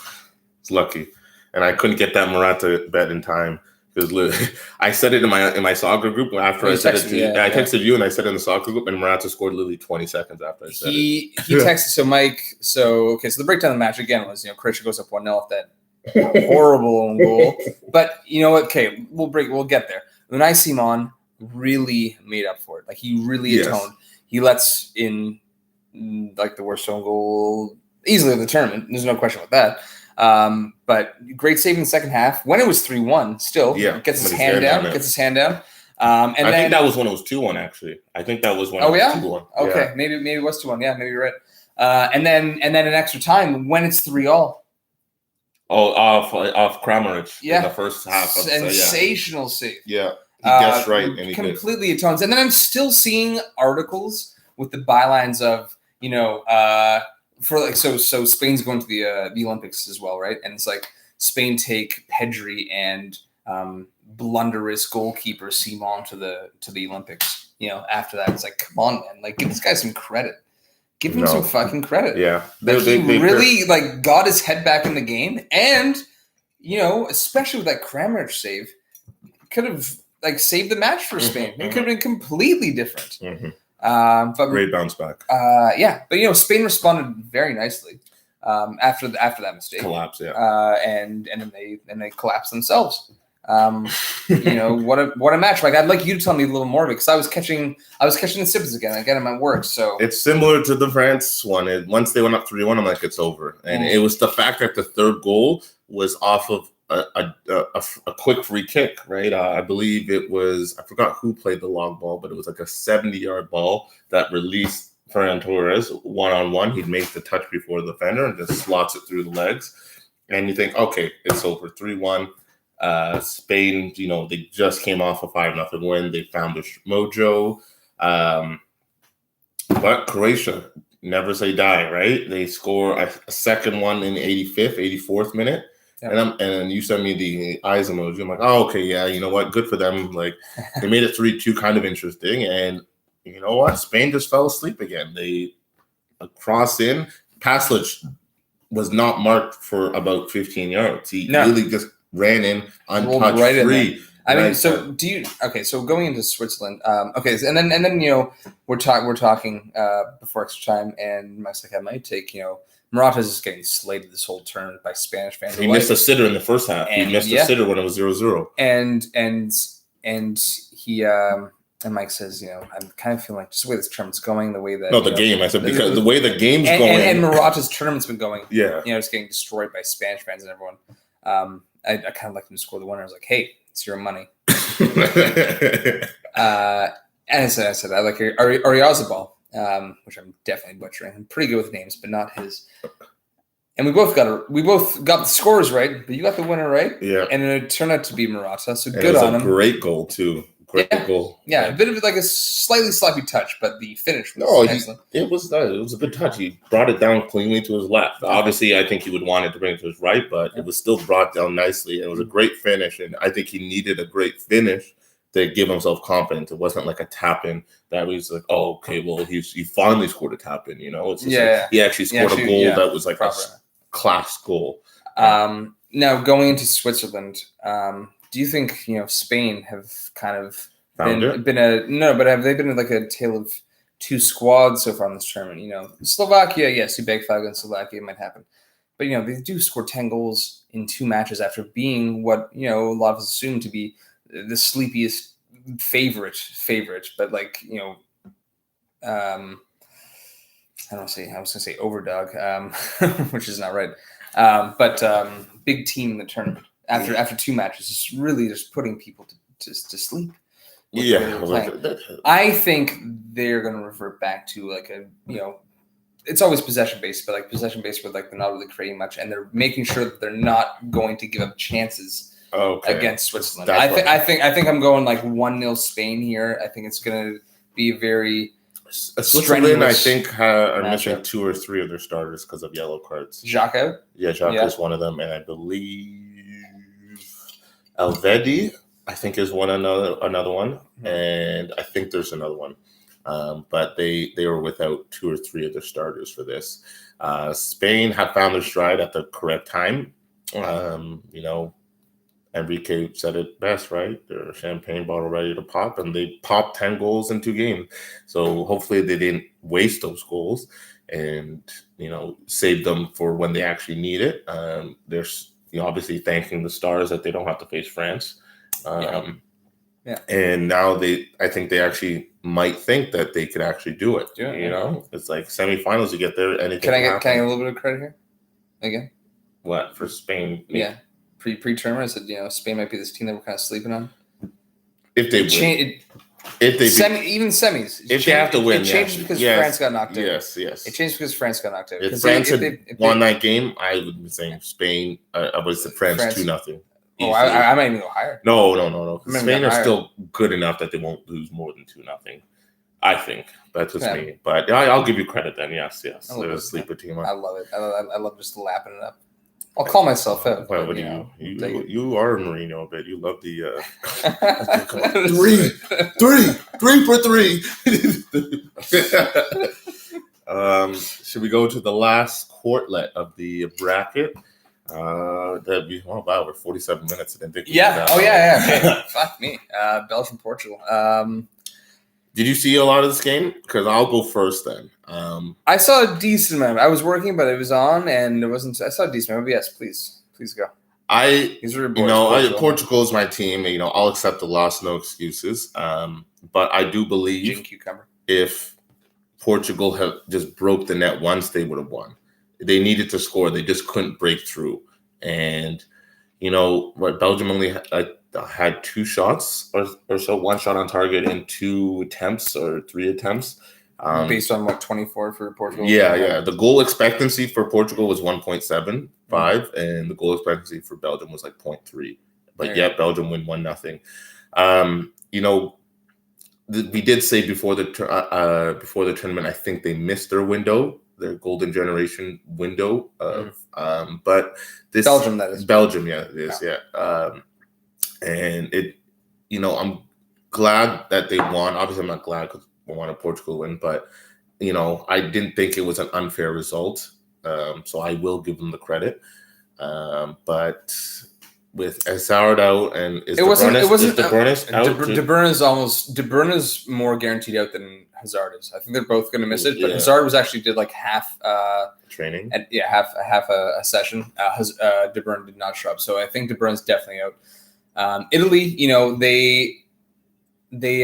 It's lucky. And I couldn't get that Morata bet in time. Because I said it in my soccer group after I said it to you. I texted you and I said it in the soccer group, and Morata scored literally 20 seconds after I said it. He texted, so Mike, so the breakdown of the match again was, Croatia goes up 1-0 off that horrible own goal. But you know what? Okay, we'll get there. Unai Simon really made up for it. He really atoned. He lets in the worst own goal easily of the tournament. There's no question about that. But great save in the second half when it was 3-1. Still, gets his hand down. Gets his hand down. I think that was when it was 2-1. Actually, I think that was when. Oh, it was 2-1. Okay, yeah. Maybe it was 2-1. Yeah, maybe you're right. And then in extra time when it's 3-3. Oh, off Kramaric in the first half. Sensational save. Yeah, he guessed right. And he completely atones. And then I'm still seeing articles with the bylines of so Spain's going to the Olympics as well, right? And it's Spain take Pedri and blunderous goalkeeper Simon to the Olympics. After that, it's come on, man, give this guy some credit. Give him some fucking credit. Yeah. He really got his head back in the game, and especially with that Kramaric save, could have saved the match for Spain. It could have been completely different. But great bounce back. But Spain responded very nicely after that mistake. Collapse, yeah. And then they collapsed themselves. What a match! I'd like you to tell me a little more of it because I was catching the sips again in my work. So it's similar to the France one. Once they went up 3-1, I'm it's over. And it was the fact that the third goal was off of a quick free kick, right? I believe it was, I forgot who played the long ball, but it was a 70-yard ball that released Ferran Torres one-on-one. He'd make the touch before the defender and just slots it through the legs. And you think, okay, it's over, 3-1. Spain, they just came off a 5-0 win. They found their mojo. But Croatia, never say die, right? They score a second one in the 85th, 84th minute. Yeah. And you sent me the eyes emoji. I'm oh, okay, yeah, you know what? Good for them. They made it 3-2, kind of interesting. And you know what? Spain just fell asleep again. They cross in. Paslic was not marked for about 15 yards. He really just ran in untouched, right free. So going into Switzerland, and then we're talking before extra time, and Mike's I might take Morata's is getting slated this whole turn by Spanish fans. He missed a sitter in the first half. He missed a sitter when it was 0-0. And he and Mike says, I'm kind of feeling just the way this tournament's going, the way that the game. I said because the way the game's going, and Morata's tournament's been going. Yeah, it's getting destroyed by Spanish fans and everyone. I kind of like him to score the winner. I was hey, it's your money. And I said I like Ariazabal, which I'm definitely butchering. I'm pretty good with names, but not his. And we both got the scores right, but you got the winner right. Yeah. And it turned out to be Morata, so good on him. Great goal too. Corrected goal. Yeah, a bit of like a slightly sloppy touch, but the finish was excellent. It was a good touch. He brought it down cleanly to his left. Obviously, I think he would want it to bring it to his right, but it was still brought down nicely. And it was a great finish, and I think he needed a great finish to give himself confidence. It wasn't like a tap in that was like, oh, okay, well, he finally scored a tap in. It's just like he actually scored a goal that was like proper. A class goal. Now going into Switzerland, do you think Spain have kind of been have they been like a tale of two squads so far in this tournament? Slovakia, yes, you beg flag in Slovakia, it might happen, but they do score 10 goals in 2 matches after being what a lot of us assume to be the sleepiest favorite, but like I was gonna say overdog, which is not right, but big team in the tournament after 2 matches, it's really just putting people to sleep. I think they're going to revert back to like it's always possession based, but like possession based where like they're not really creating much, and they're making sure that they're not going to give up chances against Switzerland. I think I'm going like 1-0 Spain here. I think it's going to be a very Switzerland, I think, are missing 2 or 3 of their starters because of yellow cards. Jacques out? Yeah, Jacques is one of them, and I believe Elvedi, I think, is another one, and I think there's another one. But they were without 2 or 3 of their starters for this. Spain have found their stride at the correct time. Enrique said it best, right? They're a champagne bottle ready to pop, and they popped 10 goals in 2 games. So hopefully they didn't waste those goals and, save them for when they actually need it. They're obviously thanking the stars that they don't have to face France. And now I think they actually might think that they could actually do it. It's like semifinals, you get there. Anything can I get a little bit of credit here? Again? What, for Spain? Yeah. Pre-tournament, I said, Spain might be this team that we're kind of sleeping on. If they win. Even semis. If they have to win, it changed because France got knocked out. Yes. It changed because France got knocked out. If France had won that game, I would be saying Spain. I would say France 2-0. Oh, I might even go higher. No. Spain are still good enough that they won't lose more than 2-0. I think that's just me. But I'll give you credit then. Yes. They're a sleeper team. I love it. I love just lapping it up. I'll call myself out. Well, what do you are a Mourinho a bit. You love the 3 for 3. Should we go to the last quartlet of the bracket? We're 47 minutes. I didn't think. Yeah. Fuck me. Belgium, Portugal. Did you see a lot of this game? Because I'll go first then. I saw a decent amount. I was working, but it was on, and it wasn't. I saw a decent amount. But yes, please go. Portugal is my team. I'll accept the loss, no excuses. But I do believe if Portugal had just broke the net once, they would have won. They needed to score. They just couldn't break through. And Belgium only had 2 shots or so, 1 shot on target in 2 attempts or 3 attempts. Based on 24 for Portugal? Yeah. The goal expectancy for Portugal was 1.75, and the goal expectancy for Belgium was like 0.3. But yet Belgium win 1-0. We did say before the tournament, I think they missed their window, their golden generation window of but this Belgium, that is. Belgium, yeah, it is, and it, I'm glad that they won. Obviously, I'm not glad because I wanted Portugal to win, but I didn't think it was an unfair result. So I will give them the credit. But with Hazard out and De Bruyne is more guaranteed out than Hazard is. I think they're both going to miss it, but Hazard did like half training. Half a session. De Bruyne did not show up, so I think De Bruyne's definitely out. Italy, they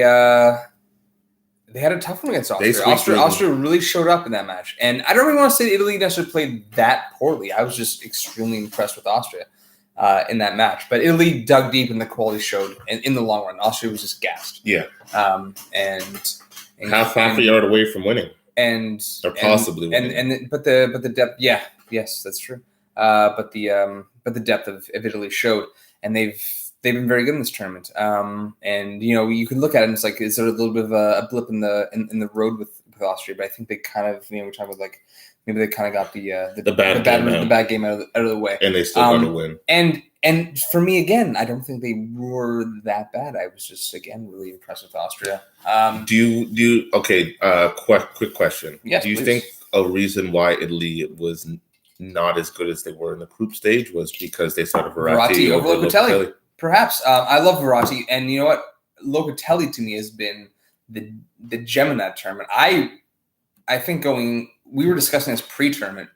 had a tough one against Austria. Austria really showed up in that match, and I don't really want to say Italy necessarily played that poorly. I was just extremely impressed with Austria in that match, but Italy dug deep and the quality showed. And in the long run, Austria was just gassed. Yeah, and half a yard away from winning, or possibly winning. But the depth, yes, that's true. But the depth of Italy showed, and they've they've been very good in this tournament. And you can look at it and it's like, is there a little bit of a blip in the road with Austria? But I think they kind of, we're talking about like maybe they kind of got the bad game out of the way, and they still got to win. And for me, again, I don't think they were that bad. I was just, again, really impressed with Austria. Quick question. Yes, do you please. think a reason why Italy was not as good as they were in the group stage was because they started Verratti over Locatelli? Perhaps. I love Verratti, and you know what? Locatelli to me has been the gem in that tournament. I think we were discussing this pre-tournament,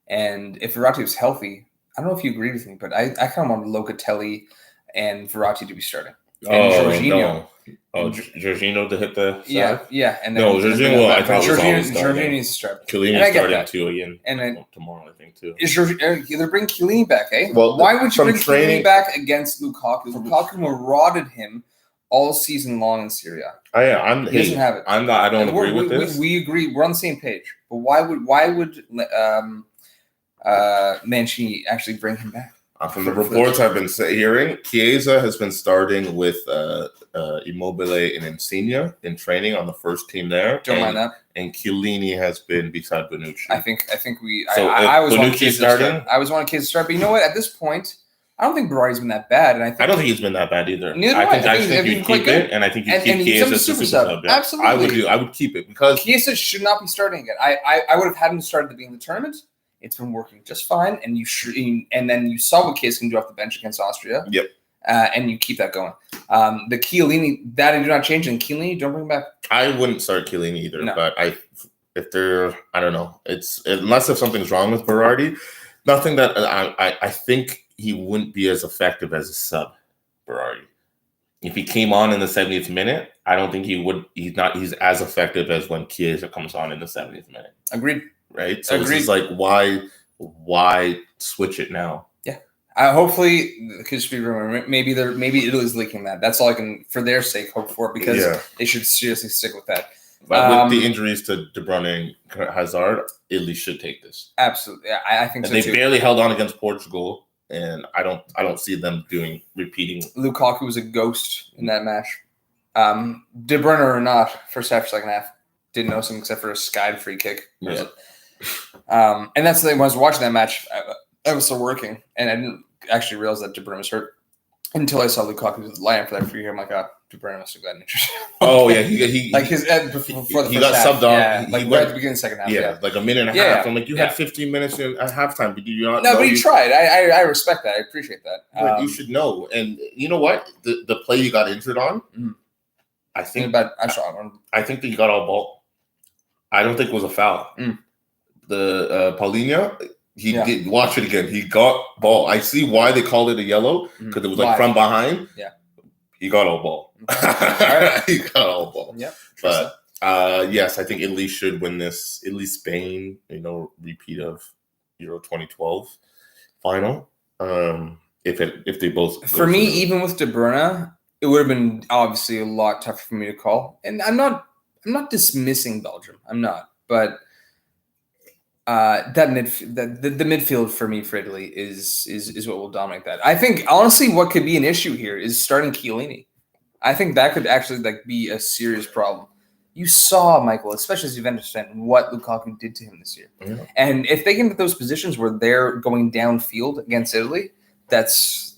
and if Verratti was healthy, I don't know if you agree with me, but I kind of wanted Locatelli and Verratti to be starting. And Jorginho. Jorginho to hit the side? Yeah. And then, Jorginho, I thought was always starting. Jorginho needs to start. Chiellini starting too again. And then tomorrow, I think too. They're bringing Chiellini back, eh? Well, why would you bring Chiellini back against Lukaku? Lukaku marauded him all season long in Serie A. He doesn't have it. I don't agree with this. We agree. We're on the same page. But why would Mancini actually bring him back? From the reports I've been hearing, Chiesa has been starting with Immobile and Insigne in training on the first team there. Don't mind that. And Chiellini has been beside Bonucci. I think we. So I was wanting Bonucci starting. I was wanting Chiesa to start, but you know what? At this point, I don't think Berardi's been that bad, and I don't think he's been that bad either. I think you keep it, and I think you keep Chiesa as a super sub. Yeah. Absolutely, I would keep it because Chiesa should not be starting again. I would have had him start at the beginning of the tournament. It's been working just fine, and and then you saw what Chiesa can do off the bench against Austria. Yep. And you keep that going. The Chiellini, that I do not change, and Chiellini, don't bring him back. I wouldn't start Chiellini either, but I don't know. It's unless if something's wrong with Berardi, nothing that I think he wouldn't be as effective as a sub, Berardi. If he came on in the 70th minute, I don't think he would. He's as effective as when Chiesa comes on in the 70th minute. Agreed. Right. So it's like why switch it now? Yeah. Hopefully, because maybe Italy's leaking that. That's all I can, for their sake, hope for, because they should seriously stick with that. But with the injuries to De Bruyne and Hazard, Italy should take this. Absolutely, I think so too. They barely held on against Portugal, and I don't see them repeating. Lukaku was a ghost in that match. De Bruyne or not, first half, second half, didn't notice him except for a skied free kick. Yeah. And that's the thing. When I was watching that match, I was still working, and I didn't actually realize that De Bruyne was hurt until I saw Lukaku line for that free hit. I'm like, De Bruyne must have gotten injured. Oh yeah, he like his before the he got half, subbed on. Like right at the beginning of the second half. Yeah, like a minute and a half. I'm like, you had 15 minutes at halftime, but you not? No, but he tried. I respect that. I appreciate that. But you should know. And you know what? The play you got injured on, I think I think that you got all ball. I don't think it was a foul. The Paulinho, he did watch it again. He got ball. I see why they called it a yellow because it was like from behind. Yeah, he got all ball. Right. He got all ball. Yeah, but yes, I think Italy should win this. Italy, Spain, repeat of Euro 2012 final. If they both for me, even with De Bruyne, it would have been obviously a lot tougher for me to call. And I'm not dismissing Belgium. I'm not, but. The midfield for me for Italy is what will dominate that. I think honestly, what could be an issue here is starting Chiellini. I think that could actually be a serious problem. You saw, Michael, especially as Juventus fan, what Lukaku did to him this year. Yeah. And if they get into those positions where they're going downfield against Italy, that's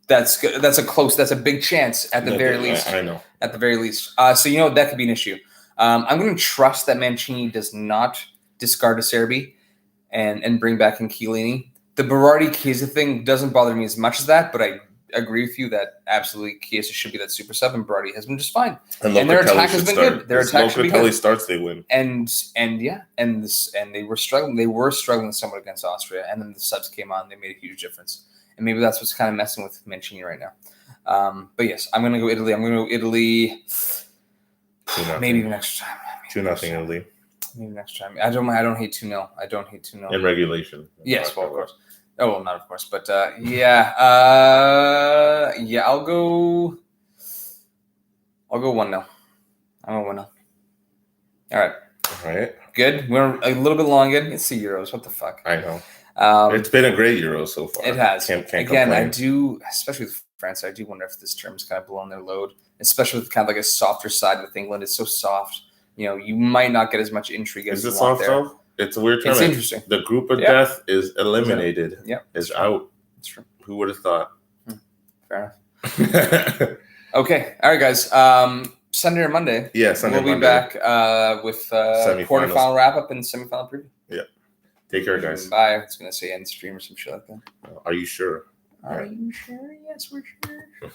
a big chance at the very least. I know. At the very least. So that could be an issue. I'm going to trust that Mancini does not discard a Serbi and bring back in Chiellini. The Berardi Chiesa thing doesn't bother me as much as that, but I agree with you that absolutely Chiesa should be that super sub, and Berardi has been just fine. And their attack has been good. Their attack should be good. Locatelli starts, they win. And they were struggling. They were struggling somewhat against Austria, and then the subs came on. They made a huge difference, and maybe that's what's kind of messing with Mancini right now. But yes, I'm going to go Italy. I'm going to go Italy. Maybe even extra time. 2-0 Italy. Maybe next time. I don't hate 2-0. I don't hate 2-0. In regulation. Yes, well, of course. Oh, well, not of course. But, yeah. I'll go 1-0. I'm going 1-0. All right. Good. We're a little bit long again. It's the Euros. What the fuck? I know. It's been a great Euro so far. It has. Can't Again, complain. I do, especially with France. I do wonder if this term's kind of blown their load, especially with kind of like a softer side with England. It's so soft. You might not get as much intrigue as you want there. Soft? It's a weird term. It's interesting. The group of death is eliminated. Yeah, is out. That's true. Who would have thought? Fair enough. Okay. All right, guys. Sunday or Monday. Yeah, Sunday. We'll be back with quarterfinal wrap up and semifinal preview. Yeah. Take care, guys. Bye. I was gonna say end stream or some shit like that. Are you sure? Are you sure? Yes, we're sure.